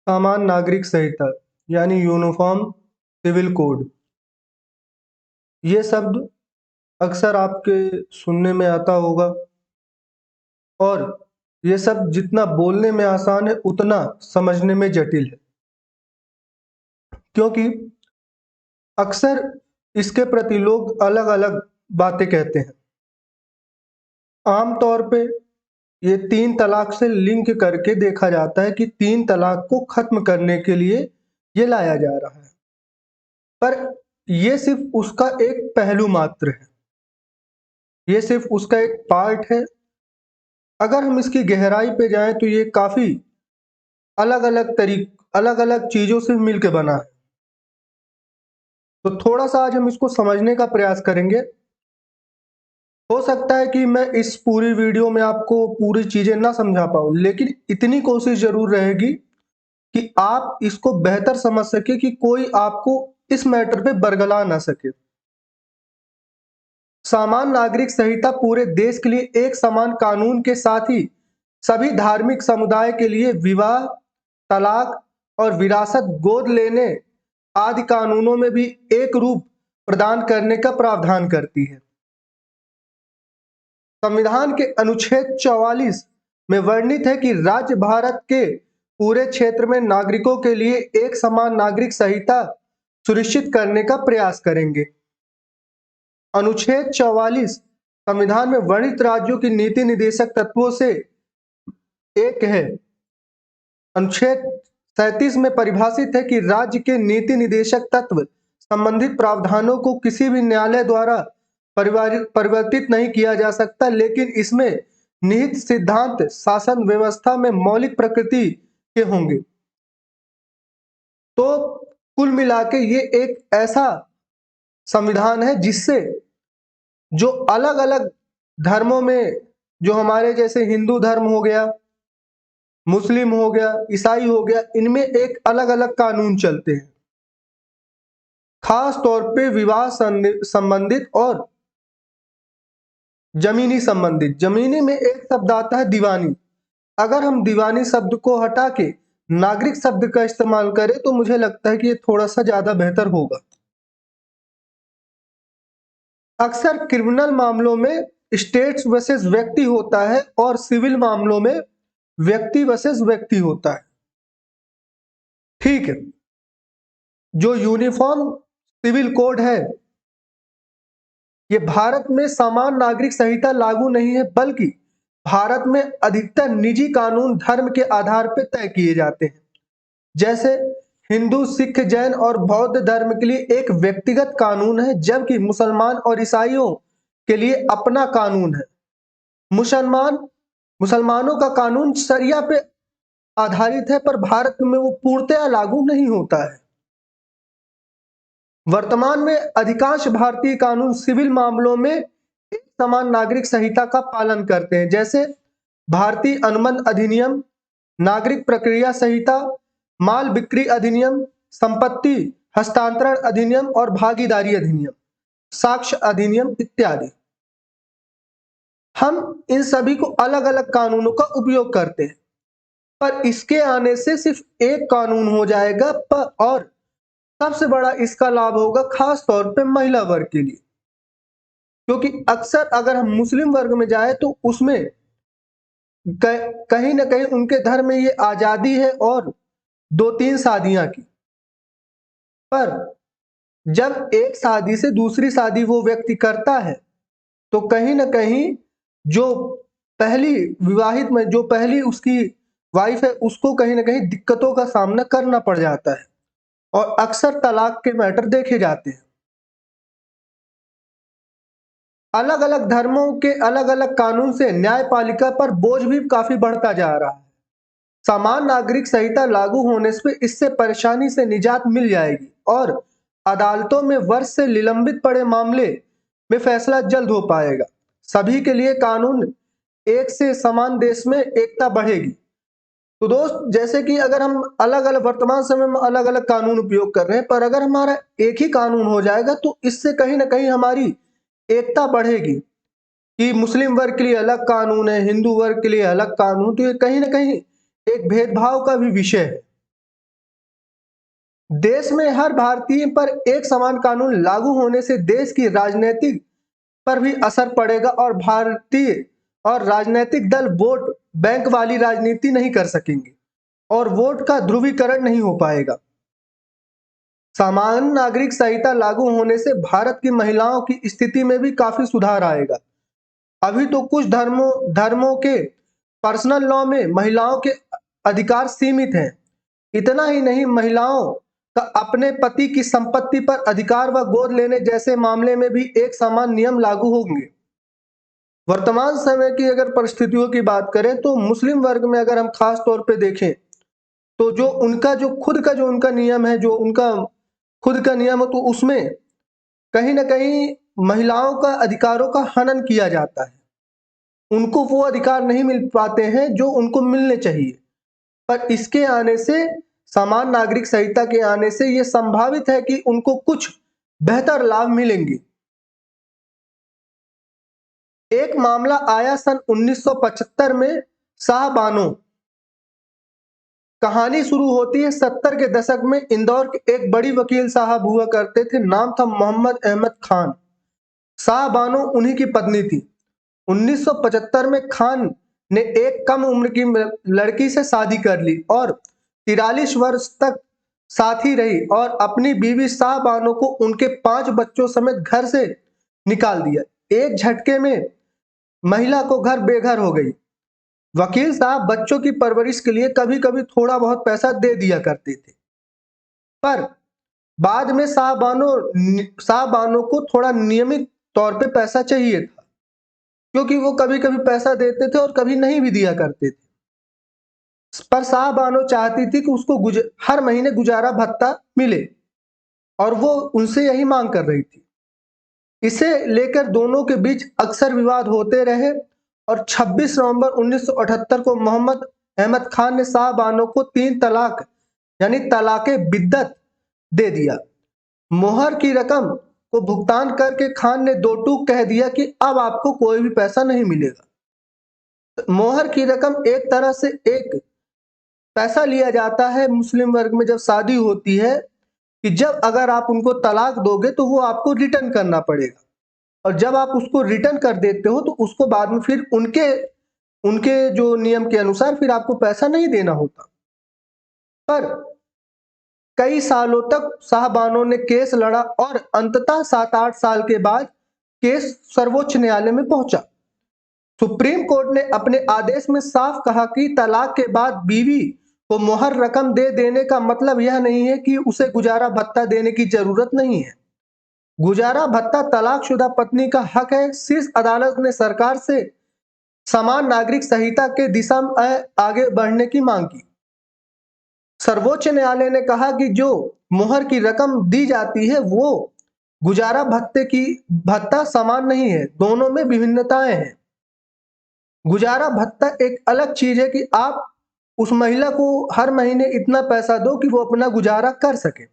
सामान्य नागरिक संहिता यानी यूनिफॉर्म सिविल कोड। ये शब्द अक्सर आपके सुनने में आता होगा और ये शब्द जितना बोलने में आसान है उतना समझने में जटिल है, क्योंकि अक्सर इसके प्रति लोग अलग अलग बातें कहते हैं। आमतौर पे ये 3 तलाक से लिंक करके देखा जाता है कि 3 तलाक को खत्म करने के लिए ये लाया जा रहा है, पर ये सिर्फ उसका एक पहलू मात्र है, ये सिर्फ उसका एक पार्ट है। अगर हम इसकी गहराई पे जाएं तो ये काफी अलग अलग चीजों से मिलके बना है। तो थोड़ा सा आज हम इसको समझने का प्रयास करेंगे। हो सकता है कि मैं इस पूरी वीडियो में आपको पूरी चीजें ना समझा पाऊं, लेकिन इतनी कोशिश जरूर रहेगी कि आप इसको बेहतर समझ सके कि कोई आपको इस मैटर पे बरगला ना सके। सामान्य नागरिक संहिता पूरे देश के लिए एक समान कानून के साथ ही सभी धार्मिक समुदाय के लिए विवाह, तलाक और विरासत गोद लेने आदि कानूनों में भी एक रूप प्रदान करने का प्रावधान करती है। संविधान के अनुच्छेद 44 में वर्णित है कि राज्य भारत के पूरे क्षेत्र में नागरिकों के लिए एक समान नागरिक संहिता सुनिश्चित करने का प्रयास करेंगे। अनुच्छेद 44 संविधान में वर्णित राज्यों की नीति निर्देशक तत्वों से एक है। अनुच्छेद 37 में परिभाषित है कि राज्य के नीति निर्देशक तत्व संबंधित प्रावधानों को किसी भी न्यायालय द्वारा परिवर्तित नहीं किया जा सकता, लेकिन इसमें निहित सिद्धांत शासन व्यवस्था में मौलिक प्रकृति के होंगे। तो कुल मिला के ये एक ऐसा संविधान है जिससे जो अलग अलग धर्मों में, जो हमारे जैसे हिंदू धर्म हो गया, मुस्लिम हो गया, ईसाई हो गया, इनमें एक अलग अलग कानून चलते हैं, खास तौर पे विवाह संबंधित और जमीनी संबंधित। जमीनी में एक शब्द आता है दीवानी। अगर हम दीवानी शब्द को हटा के नागरिक शब्द का इस्तेमाल करें तो मुझे लगता है कि ये थोड़ा सा ज्यादा बेहतर होगा। अक्सर क्रिमिनल मामलों में स्टेट्स वर्सेस व्यक्ति होता है और सिविल मामलों में व्यक्ति वर्सेस व्यक्ति होता है। ठीक है, जो यूनिफॉर्म सिविल कोड है ये भारत में समान नागरिक संहिता लागू नहीं है, बल्कि भारत में अधिकतर निजी कानून धर्म के आधार पर तय किए जाते हैं। जैसे हिंदू, सिख, जैन और बौद्ध धर्म के लिए एक व्यक्तिगत कानून है, जबकि मुसलमान और ईसाइयों के लिए अपना कानून है। मुसलमानों का कानून शरिया पे आधारित है, पर भारत में वो पूर्णतया लागू नहीं होता है। वर्तमान में अधिकांश भारतीय कानून सिविल मामलों में एक समान नागरिक संहिता का पालन करते हैं, जैसे भारतीय अनुबंध अधिनियम, नागरिक प्रक्रिया संहिता, माल बिक्री अधिनियम, संपत्ति हस्तांतरण अधिनियम और भागीदारी अधिनियम, साक्ष्य अधिनियम इत्यादि। हम इन सभी को अलग अलग कानूनों का उपयोग करते हैं, पर इसके आने से सिर्फ एक कानून हो जाएगा, और सबसे बड़ा इसका लाभ होगा खास तौर पे महिला वर्ग के लिए, क्योंकि अक्सर अगर हम मुस्लिम वर्ग में जाए तो उसमें कहीं ना कहीं उनके धर्म में ये आजादी है और 2-3 शादियां की, पर जब एक शादी से दूसरी शादी वो व्यक्ति करता है तो कहीं ना कहीं जो पहली विवाहित में जो पहली उसकी वाइफ है उसको कहीं ना कहीं दिक्कतों का सामना करना पड़ जाता है और अक्सर तलाक के मैटर देखे जाते हैं। अलग अलग धर्मों के अलग अलग कानून से न्यायपालिका पर बोझ भी काफी बढ़ता जा रहा है। समान नागरिक संहिता लागू होने से इससे परेशानी से निजात मिल जाएगी और अदालतों में वर्ष से निलंबित पड़े मामले में फैसला जल्द हो पाएगा। सभी के लिए कानून एक से समान देश में एकता बढ़ेगी। तो दोस्त, जैसे कि अगर हम अलग अलग वर्तमान समय में अलग अलग कानून उपयोग कर रहे हैं, पर अगर हमारा एक ही कानून हो जाएगा तो इससे कहीं ना कहीं हमारी एकता बढ़ेगी कि मुस्लिम वर्ग के लिए अलग कानून है, हिंदू वर्ग के लिए अलग कानून, तो ये कहीं ना कहीं एक भेदभाव का भी विषय है। देश में हर भारतीय पर एक समान कानून लागू होने से देश की राजनीतिक पर भी असर पड़ेगा और भारतीय और राजनीतिक दल वोट बैंक वाली राजनीति नहीं कर सकेंगे और वोट का ध्रुवीकरण नहीं हो पाएगा। सामान्य नागरिक संहिता लागू होने से भारत की महिलाओं की स्थिति में भी काफी सुधार आएगा। अभी तो कुछ धर्मों के पर्सनल लॉ में महिलाओं के अधिकार सीमित हैं। इतना ही नहीं, महिलाओं का अपने पति की संपत्ति पर अधिकार व गोद लेने जैसे मामले में भी एक समान नियम लागू होंगे। वर्तमान समय की अगर परिस्थितियों की बात करें तो मुस्लिम वर्ग में अगर हम खास तौर पे देखें तो जो खुद का जो उनका नियम है, जो उनका खुद का नियम है, तो उसमें कहीं ना कहीं महिलाओं का अधिकारों का हनन किया जाता है। उनको वो अधिकार नहीं मिल पाते हैं जो उनको मिलने चाहिए। पर इसके आने से, समान नागरिक संहिता के आने से यह संभावित है कि उनको कुछ बेहतर लाभ मिलेंगे। एक मामला आया सन 1975 में शाहबानो। कहानी शुरू होती है 70 के दशक में। इंदौर के एक बड़ी वकील साहब हुआ करते थे, नाम था मोहम्मद अहमद खान। शाहबानो उन्हीं की पत्नी थी। 1975 में खान ने एक कम उम्र की लड़की से शादी कर ली और 43 वर्ष तक साथ ही रही और अपनी बीवी शाहबानो को उनके 5 बच्चों समेत घर से निकाल दिया। एक झटके में महिला को घर बेघर हो गई। वकील साहब बच्चों की परवरिश के लिए कभी कभी थोड़ा बहुत पैसा दे दिया करते थे, पर बाद में शाहबानो को थोड़ा नियमित तौर पे पैसा चाहिए था, क्योंकि वो कभी कभी पैसा देते थे और कभी नहीं भी दिया करते थे। पर शाहबानो चाहती थी कि उसको हर महीने गुजारा भत्ता मिले और वो उनसे यही मांग कर रही थी। इसे लेकर दोनों के बीच अक्सर विवाद होते रहे और 26 नवंबर 1978 को मोहम्मद अहमद खान ने शाहबानो को 3 तलाक यानी तलाके बिद्दत दे दिया। मोहर की रकम को भुगतान करके खान ने दो टूक कह दिया कि अब आपको कोई भी पैसा नहीं मिलेगा। मोहर की रकम एक तरह से एक पैसा लिया जाता है मुस्लिम वर्ग में जब शादी होती है, कि जब अगर आप उनको तलाक दोगे तो वो आपको रिटर्न करना पड़ेगा और जब आप उसको रिटर्न कर देते हो तो उसको बाद में फिर उनके उनके जो नियम के अनुसार फिर आपको पैसा नहीं देना होता। पर कई सालों तक शाहबानो ने केस लड़ा और अंततः 7-8 साल के बाद केस सर्वोच्च न्यायालय में पहुंचा। सुप्रीम कोर्ट ने अपने आदेश में साफ कहा कि तलाक के बाद बीवी को मोहर रकम दे देने का मतलब यह नहीं है कि उसे गुजारा भत्ता देने की जरूरत नहीं है। गुजारा भत्ता तलाकशुदा पत्नी का हक है। शीर्ष अदालत ने सरकार से समान नागरिक संहिता के दिशा में आगे बढ़ने की मांग की। सर्वोच्च न्यायालय ने कहा कि जो मोहर की रकम दी जाती है वो गुजारा भत्ता समान नहीं है, दोनों में विभिन्नताएं हैं। गुजारा भत्ता एक अलग चीज है कि आप उस महिला को हर महीने इतना पैसा दो कि वो अपना गुजारा कर सके।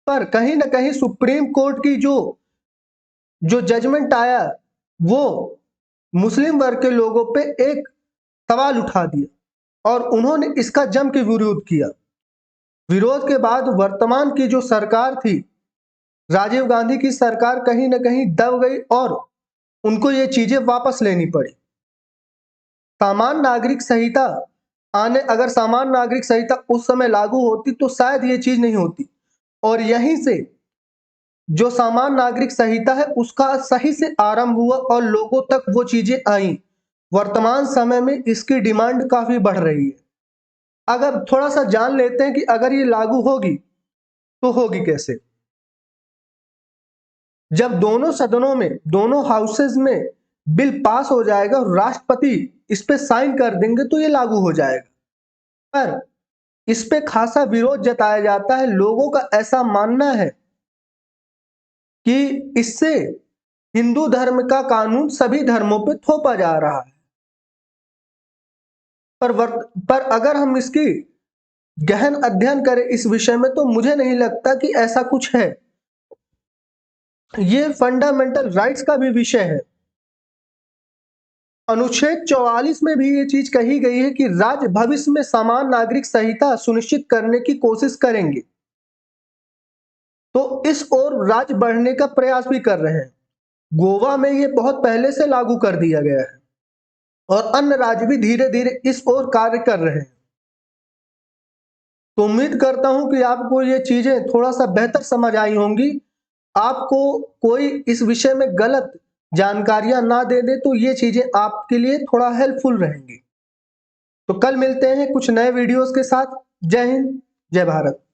पर कहीं ना कहीं सुप्रीम कोर्ट की जो जजमेंट आया वो मुस्लिम वर्ग के लोगों पे एक सवाल उठा दिया और उन्होंने इसका जम के विरोध किया। विरोध के बाद वर्तमान की जो सरकार थी, राजीव गांधी की सरकार, कहीं ना कहीं दब गई और उनको ये चीजें वापस लेनी पड़ी। सामान्य नागरिक संहिता अगर सामान्य नागरिक संहिता उस समय लागू होती तो शायद ये चीज नहीं होती और यहीं से जो सामान्य नागरिक संहिता है उसका सही से आरंभ हुआ और लोगों तक वो चीजें आई। वर्तमान समय में इसकी डिमांड काफी बढ़ रही है। अगर थोड़ा सा जान लेते हैं कि अगर ये लागू होगी तो होगी कैसे। जब दोनों सदनों में, दोनों हाउसेज में बिल पास हो जाएगा और राष्ट्रपति इस पे साइन कर देंगे तो ये लागू हो जाएगा। पर इस पे खासा विरोध जताया जाता है। लोगों का ऐसा मानना है कि इससे हिंदू धर्म का कानून सभी धर्मों पे थोपा जा रहा है। पर अगर हम इसकी गहन अध्ययन करें इस विषय में तो मुझे नहीं लगता कि ऐसा कुछ है। ये फंडामेंटल राइट्स का भी विषय है। अनुच्छेद 44 में भी ये चीज कही गई है कि राज्य भविष्य में समान नागरिक संहिता सुनिश्चित करने की कोशिश करेंगे। तो इस ओर राज्य बढ़ने का प्रयास भी कर रहे हैं। गोवा में ये बहुत पहले से लागू कर दिया गया है और अन्य राज्य भी धीरे धीरे इस ओर कार्य कर रहे हैं। तो उम्मीद करता हूं कि आपको ये चीजें थोड़ा सा बेहतर समझ आई होंगी। आपको कोई इस विषय में गलत जानकारियां ना दे दे तो ये चीजें आपके लिए थोड़ा हेल्पफुल रहेंगी। तो कल मिलते हैं कुछ नए वीडियोस के साथ। जय हिंद, जय भारत।